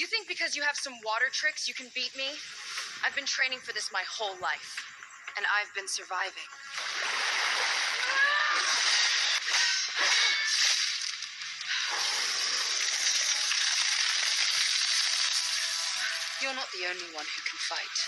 You think because you have some water tricks you can beat me? I've been training for this my whole life, and I've been surviving. You're not the only one who can fight.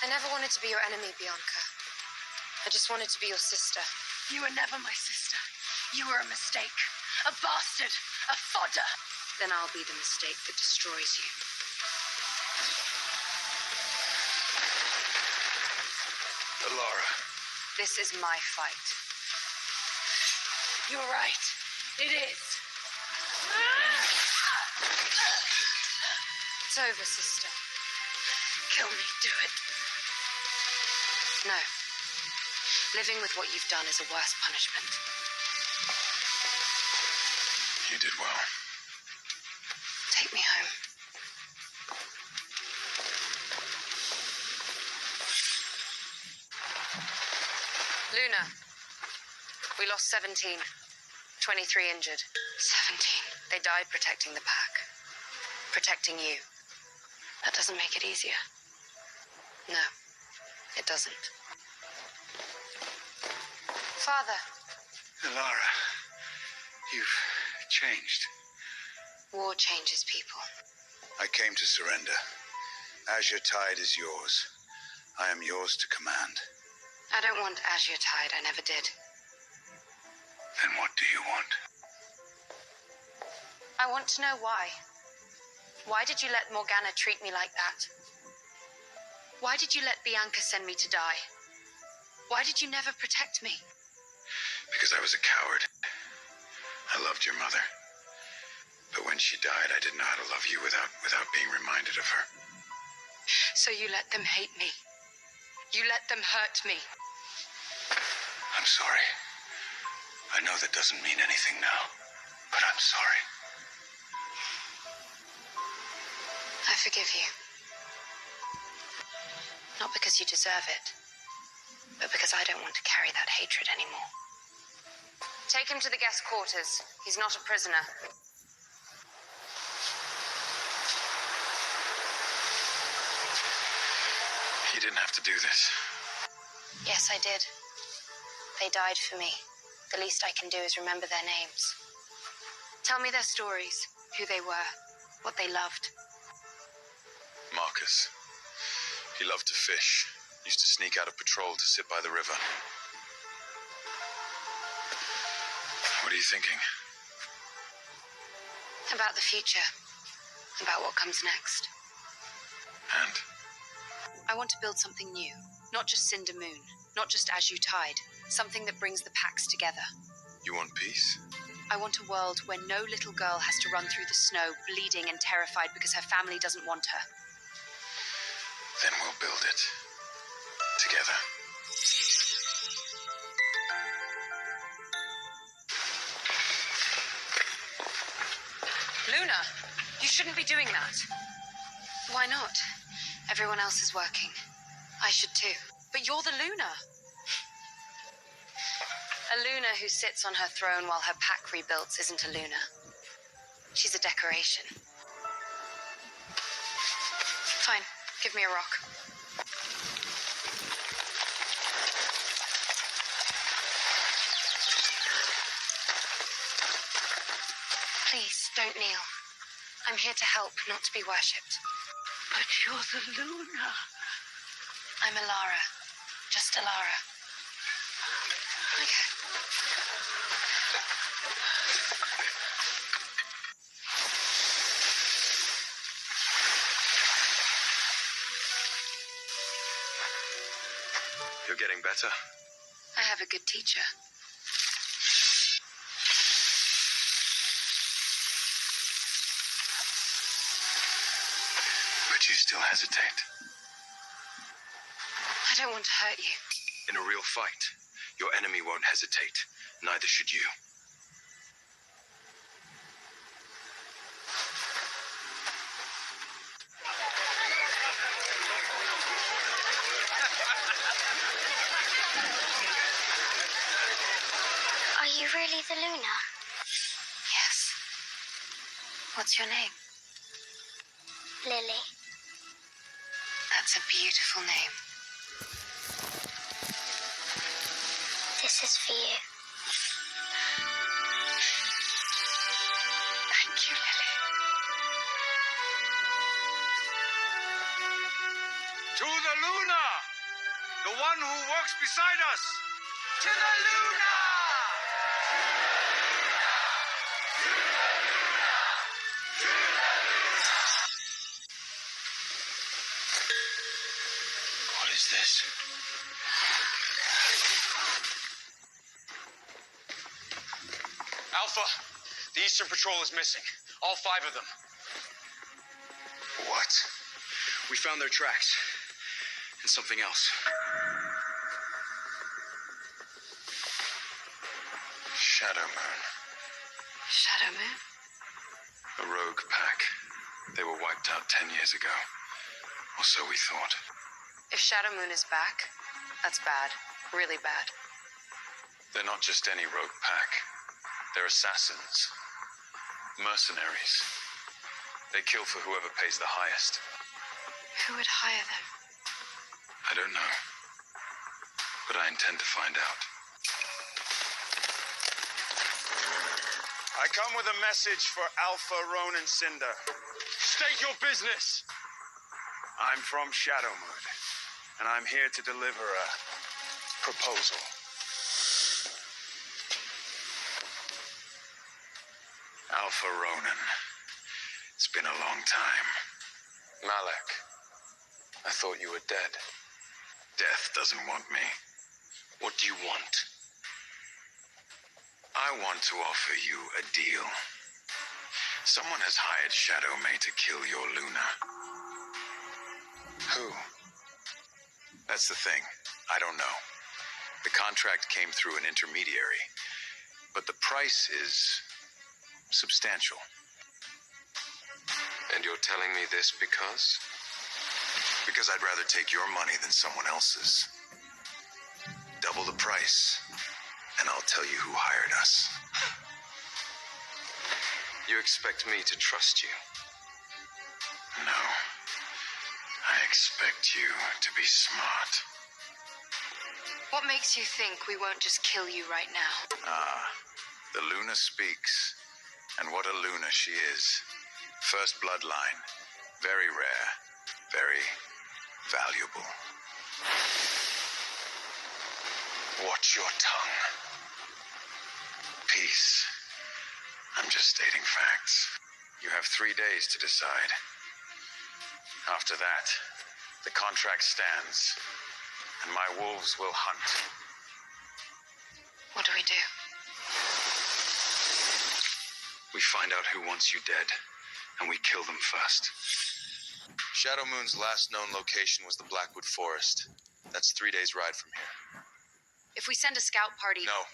I never wanted to be your enemy, Bianca. I just wanted to be your sister. You were never my sister. You were a mistake. A bastard. A fodder. Then I'll be the mistake that destroys you. Alara. This is my fight. You're right. It is. It's over, sister. Kill me. Do it. No. Living with what you've done is a worse punishment. You did well. Take me home. Luna. We lost 17. 23 injured. 17. They died protecting the pack. Protecting you. That doesn't make it easier. No, it doesn't. Father. Alara, you've changed. War changes people. I came to surrender. Azure Tide is yours. I am yours to command. I don't want Azure Tide. I never did. Then what do you want? I want to know why. Why did you let Morgana treat me like that? Why did you let Bianca send me to die? Why did you never protect me? Because I was a coward. I loved your mother. But when she died, I didn't know how to love you without being reminded of her. So you let them hate me. You let them hurt me. I'm sorry. I know that doesn't mean anything now, but I'm sorry. I forgive you. Not because you deserve it, but because I don't want to carry that hatred anymore. Take him to the guest quarters. He's not a prisoner. You didn't have to do this. Yes, I did. They died for me. The least I can do is remember their names. Tell me their stories, who they were, what they loved. Marcus. He loved to fish. Used to sneak out of patrol to sit by the river. What are you thinking? About the future. About what comes next. And? I want to build something new. Not just Cinder Moon. Not just Azure Tide. Something that brings the packs together. You want peace? I want a world where no little girl has to run through the snow, bleeding and terrified because her family doesn't want her. Then we'll build it. Together. Luna, you shouldn't be doing that. Why not? Everyone else is working. I should too. But you're the Luna. A Luna who sits on her throne while her pack rebuilds isn't a Luna. She's a decoration. Fine, give me a rock. Please, don't kneel. I'm here to help, not to be worshipped. But you're the Luna. I'm Alara. Just Alara. Okay. You're getting better. I have a good teacher. But you still hesitate. I don't want to hurt you. In a real fight, your enemy won't hesitate. Neither should you. Are you really the Luna? Yes. What's your name? Lily. That's a beautiful name. This is for you. Thank you, Lily. To the Luna! The one who walks beside us! To the Luna! What is this? Alpha, the Eastern Patrol is missing. All 5 of them. What? We found their tracks. And something else. Shadow Moon. Shadow Moon? A rogue pack. They were wiped out 10 years ago. Or so we thought. If Shadow Moon is back, that's bad. Really bad. They're not just any rogue pack. They're assassins. Mercenaries. They kill for whoever pays the highest. Who would hire them? I don't know. But I intend to find out. I come with a message for Alpha, Ronan, Cinder. State your business! I'm from Shadowmoon, and I'm here to deliver a proposal. Alpha Ronan. It's been a long time. Malak, I thought you were dead. Death doesn't want me. What do you want? I want to offer you a deal. Someone has hired Shadow May to kill your Luna. Who? That's the thing. I don't know. The contract came through an intermediary, but the price is substantial. And you're telling me this because? Because I'd rather take your money than someone else's. Double the price, and I'll tell you who hired us. You expect me to trust you? No. I expect you to be smart. What makes you think we won't just kill you right now? The Luna speaks. And what a Luna she is. First bloodline. Very rare. Very valuable. Watch your tongue. Peace. I'm just stating facts. You have 3 days to decide. After that, the contract stands, and my wolves will hunt. What do we do? We find out who wants you dead, and we kill them first. Shadow Moon's last known location was the Blackwood Forest. That's 3 days' ride from here. If we send a scout party... No.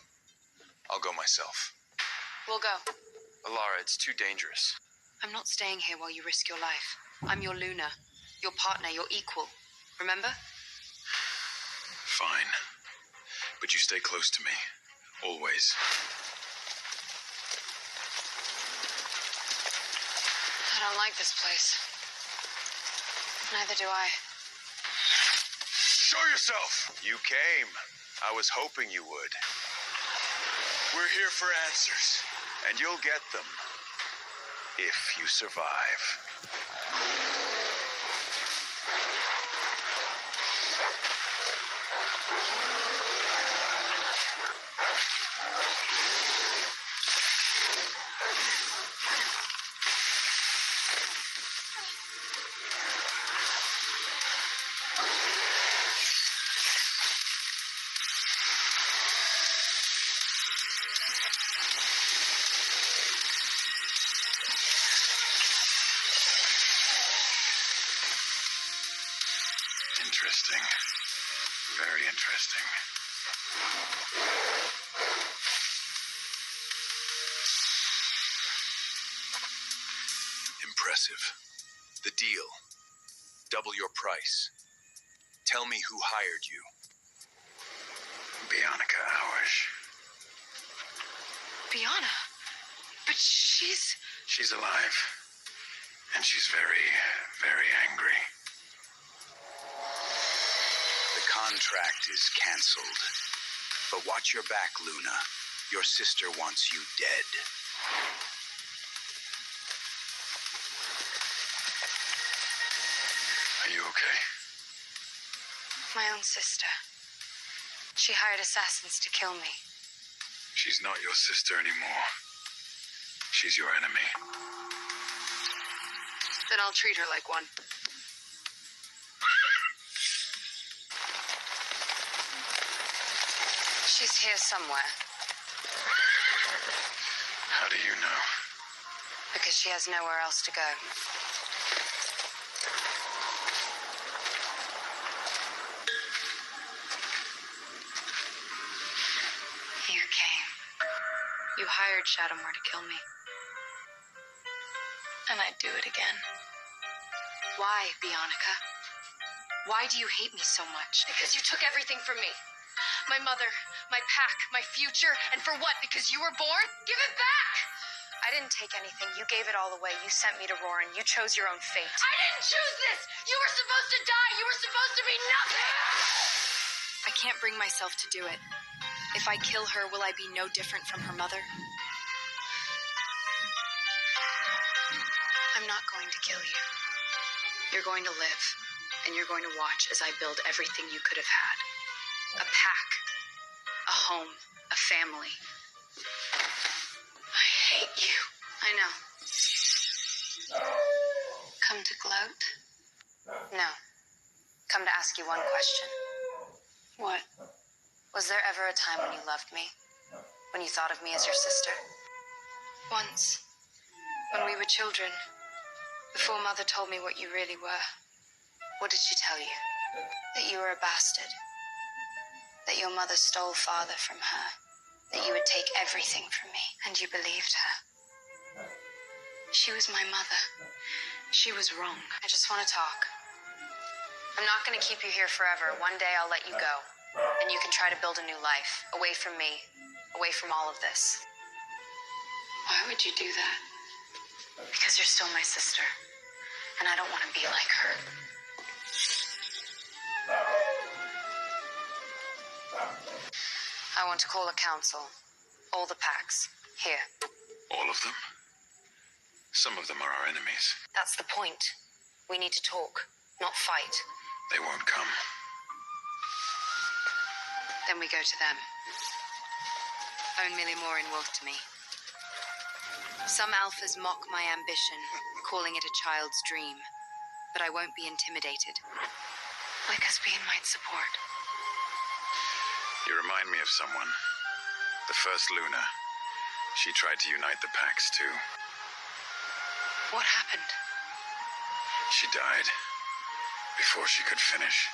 I'll go myself. We'll go. Alara, it's too dangerous. I'm not staying here while you risk your life. I'm your Luna. Your partner, your equal. Remember? Fine. But you stay close to me. Always. I don't like this place. Neither do I. Show yourself! You came. I was hoping you would. We're here for answers, and you'll get them. If you survive. Interesting. Very interesting. Impressive. The deal. Double your price. Tell me who hired you. Bianca Hours. Bianna? But she's She's alive. And she's very, very angry. The contract is canceled. But watch your back, Luna. Your sister wants you dead. Are you okay? My own sister. She hired assassins to kill me. She's not your sister anymore. She's your enemy. Then I'll treat her like one. She's here somewhere. How do you know? Because she has nowhere else to go. You came. You hired Shadowmoor to kill me. And I'd do it again. Why, Bionica? Why do you hate me so much? Because you took everything from me. My mother, my pack, my future, and for what? Because you were born? Give it back! I didn't take anything. You gave it all away. You sent me to Roran. You chose your own fate. I didn't choose this! You were supposed to die! You were supposed to be nothing! I can't bring myself to do it. If I kill her, will I be no different from her mother? I'm not going to kill you. You're going to live, and you're going to watch as I build everything you could have had. A pack, a home, a family. I hate you. I know. Come to gloat? No. Come to ask you one question. What? Was there ever a time when you loved me? When you thought of me as your sister? Once. When we were children. Before Mother told me what you really were. What did she tell you? That you were a bastard. That your mother stole father from her. That you would take everything from me. And you believed her. She was my mother. She was wrong. I just want to talk. I'm not going to keep you here forever. One day I'll let you go. And you can try to build a new life. Away from me. Away from all of this. Why would you do that? Because you're still my sister. And I don't want to be like her. I want to call a council. All the packs. Here. All of them? Some of them are our enemies. That's the point. We need to talk, not fight. They won't come. Then we go to them. Own Millimore in Wolf to me. Some alphas mock my ambition, calling it a child's dream. But I won't be intimidated. Like Caspian might support. You remind me of someone. The first Luna. She tried to unite the packs, too. What happened? She died before she could finish.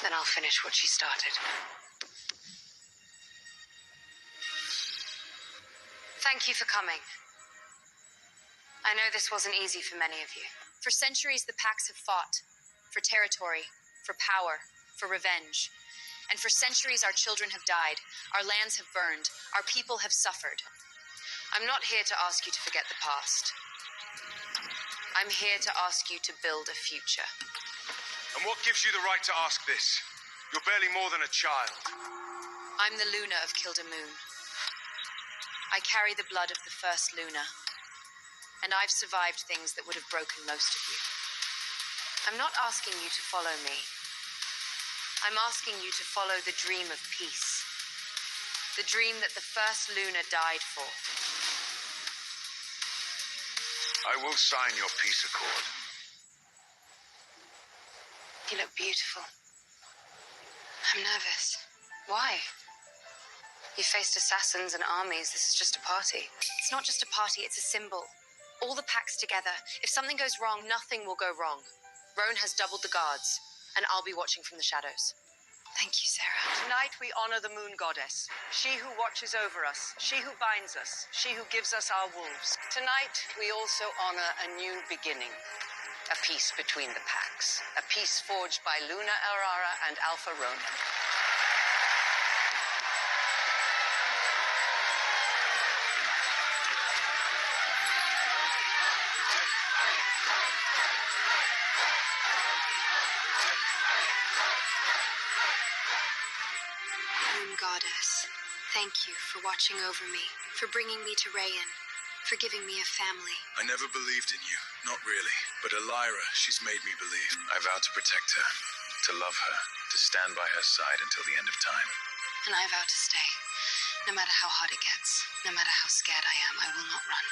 Then I'll finish what she started. Thank you for coming. I know this wasn't easy for many of you. For centuries, the packs have fought. For territory, for power, for revenge. And for centuries, our children have died. Our lands have burned. Our people have suffered. I'm not here to ask you to forget the past. I'm here to ask you to build a future. And what gives you the right to ask this? You're barely more than a child. I'm the Luna of Kildamoon. I carry the blood of the first Luna. And I've survived things that would have broken most of you. I'm not asking you to follow me. I'm asking you to follow the dream of peace. The dream that the first Luna died for. I will sign your peace accord. You look beautiful. I'm nervous. Why? You faced assassins and armies. This is just a party. It's not just a party, it's a symbol. All the packs together. If something goes wrong, nothing will go wrong. Roan has doubled the guards, and I'll be watching from the shadows. Thank you, Sarah. Tonight we honor the moon goddess, she who watches over us, she who binds us, she who gives us our wolves. Tonight we also honor a new beginning, a peace between the packs, a peace forged by Luna Aurora and Alpha Ronan. thank you for watching over me, for bringing me to Rayan, for giving me a family. I never believed in you. Not really. But Elira, she's made me believe. I vow to protect her, to love her, to stand by her side until the end of time. And I vow to stay. No matter how hard it gets, no matter how scared I am, I will not run.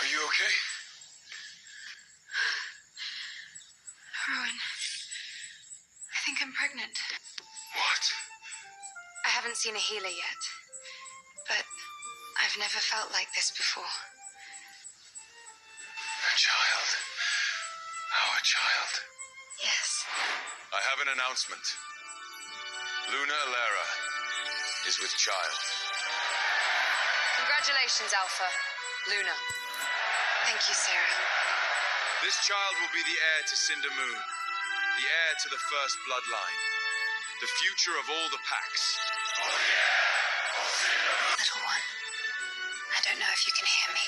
Are you okay? Rowan, I think I'm pregnant. What? I haven't seen a healer yet, but I've never felt like this before. A child. Our child. Yes. I have an announcement. Luna Elira is with child. Congratulations, Alpha. Luna. Thank you, Sarah. This child will be the heir to Cinder Moon, the heir to the first bloodline, the future of all the packs. Little one, I don't know if you can hear me.